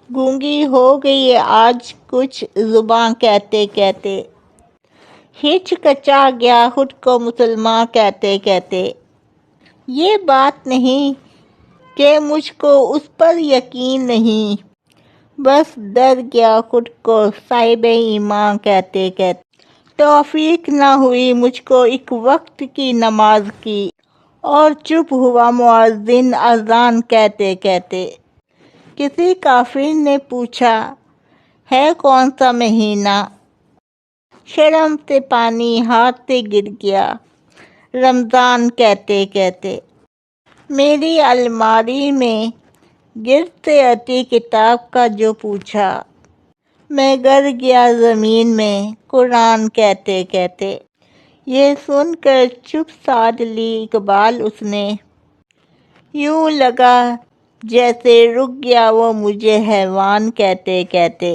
گونگی ہو گئی آج کچھ زباں کہتے کہتے، ہچکچا گیا خود کو مسلماں کہتے کہتے۔ یہ بات نہیں کہ مجھ کو اس پر یقین نہیں، بس ڈر گیا خود کو صاحب ایمان کہتے کہتے۔ توفیق نہ ہوئی مجھ کو ایک وقت کی نماز کی، اور چپ ہوا مؤذن اذان کہتے کہتے۔ کسی کافر نے پوچھا ہے کون سا مہینہ، شرم سے پانی ہاتھ سے گر گیا رمضان کہتے کہتے۔ میری الماری میں گرتے آتی کتاب کا جو پوچھا، میں گر گیا زمین میں قرآن کہتے کہتے۔ یہ سن کر چپ سادھ لی اقبال اس نے، یوں لگا جیسے رک گیا وہ مجھے حیوان کہتے کہتے۔